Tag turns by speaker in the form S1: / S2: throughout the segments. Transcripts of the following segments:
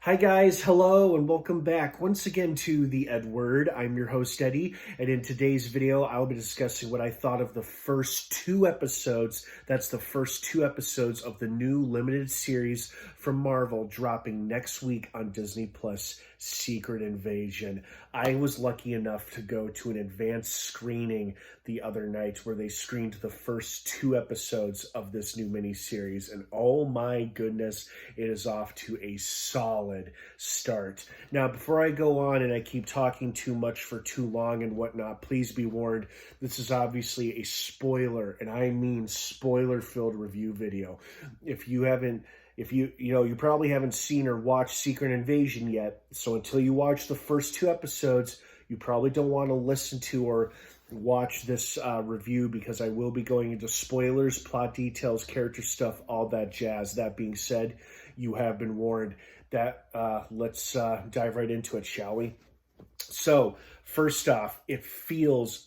S1: Hi guys, hello and welcome back once again to The Edward. I'm your host Eddie, and in today's video I'll be discussing what I thought of the first two episodes. That's the first two episodes of the new limited series from Marvel dropping next week on Disney Plus, Secret Invasion. I was lucky enough to go to an advanced screening the other night where they screened the first two episodes of this new miniseries, and oh my goodness, it is off to a solid start. Now, before I go on and I keep talking too much for too long and whatnot, please be warned, this is obviously a spoiler, and I mean spoiler-filled review video. If you probably haven't seen or watched Secret Invasion yet, so until you watch the first two episodes, you probably don't want to listen to or watch this review, because I will be going into spoilers, plot details, character stuff, all that jazz. That being said, you have been warned. Let's dive right into it, shall we? So, first off, it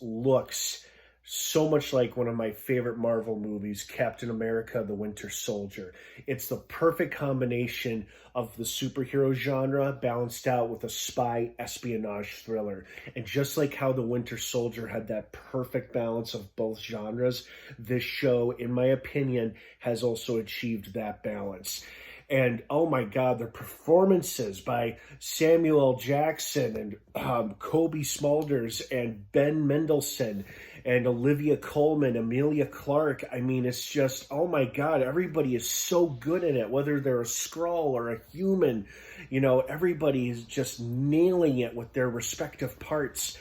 S1: looks so much like one of my favorite Marvel movies, Captain America, the Winter Soldier. It's the perfect combination of the superhero genre balanced out with a spy espionage thriller. And just like how the Winter Soldier had that perfect balance of both genres, this show, in my opinion, has also achieved that balance. And oh my God, the performances by Samuel L. Jackson and Kobe Smulders and Ben Mendelsohn and Olivia Colman, Emilia Clarke. I mean, it's just, oh my God, everybody is so good in it, whether they're a Skrull or a human. Everybody is just nailing it with their respective parts.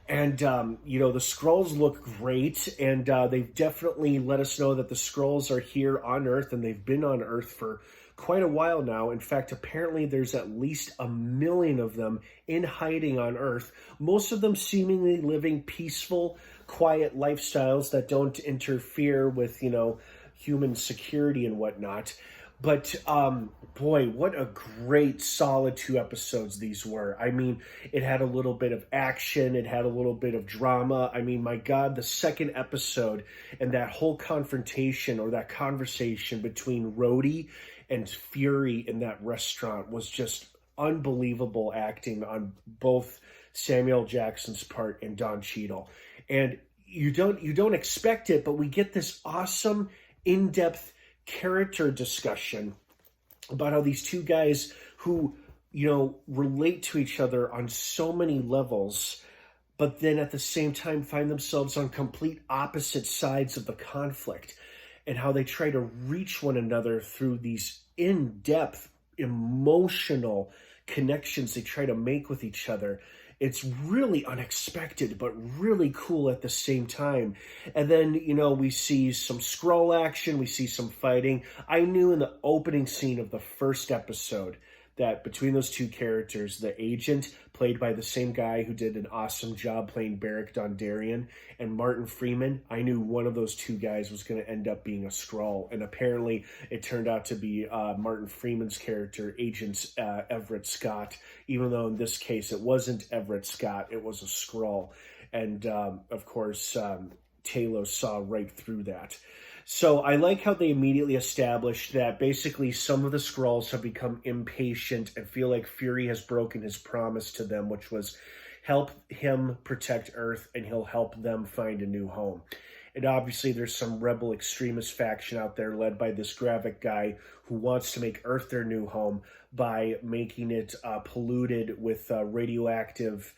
S1: And, the Skrulls look great, and they've definitely let us know that the Skrulls are here on Earth, and they've been on Earth for quite a while now. In fact, apparently there's at least 1 million of them in hiding on Earth, most of them seemingly living peaceful, quiet lifestyles that don't interfere with, human security and whatnot. But, boy, what a great, solid 2 episodes these were. I mean, it had a little bit of action. It had a little bit of drama. I mean, my God, the second episode and that whole confrontation or that conversation between Rhodey and Fury in that restaurant was just unbelievable acting on both Samuel Jackson's part and Don Cheadle. And you don't expect it, but we get this awesome, in-depth character discussion about how these two guys who, relate to each other on so many levels, but then at the same time find themselves on complete opposite sides of the conflict, and how they try to reach one another through these in-depth, emotional connections they try to make with each other. It's really unexpected, but really cool at the same time. And then, we see some Skrull action, we see some fighting. I knew in the opening scene of the first episode that between those two characters, the agent, played by the same guy who did an awesome job playing Beric Dondarrion, and Martin Freeman, I knew one of those two guys was going to end up being a Skrull. And apparently it turned out to be Martin Freeman's character, Agent Everett Scott, even though in this case it wasn't Everett Scott, it was a Skrull. And of course, Talos saw right through that. So I like how they immediately established that basically some of the Skrulls have become impatient and feel like Fury has broken his promise to them, which was help him protect Earth and he'll help them find a new home. And obviously there's some rebel extremist faction out there led by this Gravik guy who wants to make Earth their new home by making it polluted with radioactive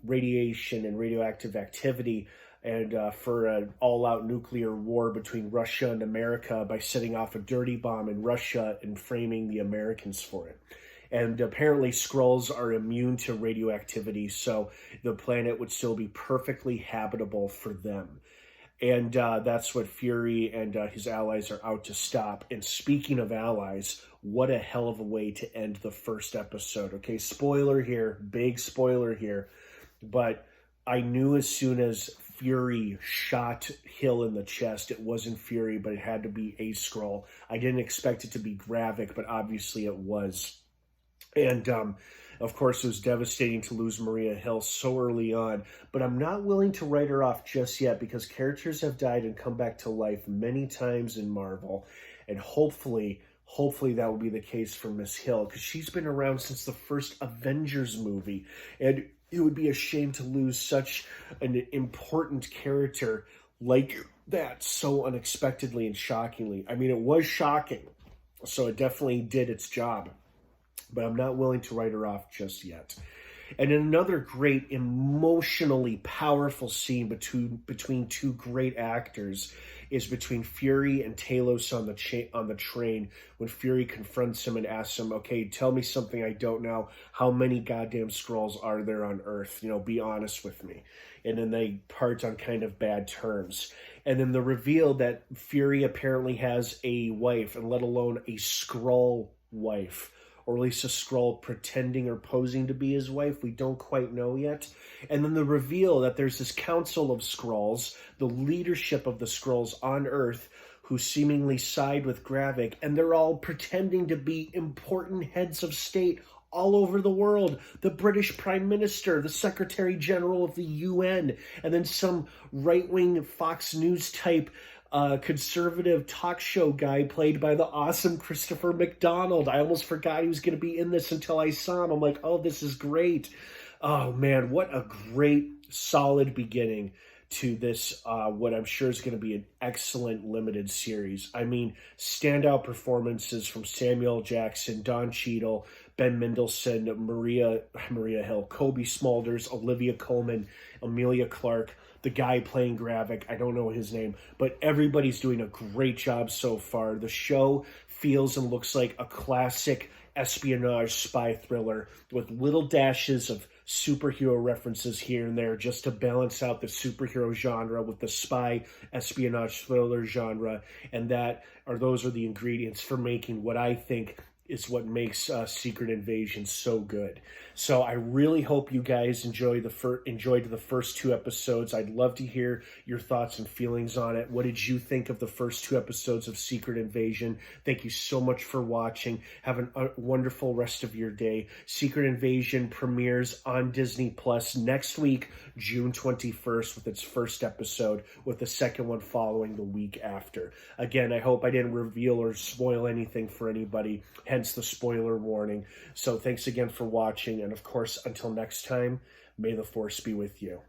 S1: radiation and radioactive activity, and for an all-out nuclear war between Russia and America by setting off a dirty bomb in Russia and framing the Americans for it. And apparently Skrulls are immune to radioactivity, so the planet would still be perfectly habitable for them. And that's what Fury and his allies are out to stop. And speaking of allies, what a hell of a way to end the first episode. Okay, spoiler here, big spoiler here, but I knew as soon as Fury shot Hill in the chest, it wasn't Fury, but it had to be a Skrull. I didn't expect it to be Gravik, but obviously it was. And of course, it was devastating to lose Maria Hill so early on, but I'm not willing to write her off just yet, because characters have died and come back to life many times in Marvel, and hopefully Hopefully that will be the case for Miss Hill, because she's been around since the first Avengers movie, and it would be a shame to lose such an important character like that so unexpectedly and shockingly. I mean, it was shocking, so it definitely did its job, but I'm not willing to write her off just yet. And in another great, emotionally powerful scene between two great actors is between Fury and Talos on the train, when Fury confronts him and asks him, "Okay, tell me something I don't know. How many goddamn Skrulls are there on Earth? You know, be honest with me." And then they part on kind of bad terms. And then the reveal that Fury apparently has a wife, and let alone a Skrull wife, or at least a Skrull pretending or posing to be his wife. We don't quite know yet. And then the reveal that there's this council of Skrulls, the leadership of the Skrulls on Earth, who seemingly side with Gravik, and they're all pretending to be important heads of state all over the world. The British Prime Minister, the Secretary General of the UN, and then some right-wing Fox News type conservative talk show guy played by the awesome Christopher McDonald. I almost forgot he was going to be in this until I saw him. I'm like, oh, this is great. Oh, man, what a great, solid beginning to this, what I'm sure is going to be an excellent limited series. I mean, standout performances from Samuel Jackson, Don Cheadle, Ben Mendelsohn, Maria Hill, Kobe Smulders, Olivia Colman, Emilia Clarke, the guy playing Gravik, I don't know his name, but everybody's doing a great job so far. The show feels and looks like a classic espionage spy thriller with little dashes of superhero references here and there just to balance out the superhero genre with the spy espionage thriller genre. And those are the ingredients for making what I think is what makes Secret Invasion so good. So I really hope you guys enjoyed the first two episodes. I'd love to hear your thoughts and feelings on it. What did you think of the first two episodes of Secret Invasion? Thank you so much for watching. Have a wonderful rest of your day. Secret Invasion premieres on Disney Plus next week, June 21st, with its first episode, with the second one following the week after. Again, I hope I didn't reveal or spoil anything for anybody, hence the spoiler warning. So thanks again for watching, and of course, until next time, may the Force be with you.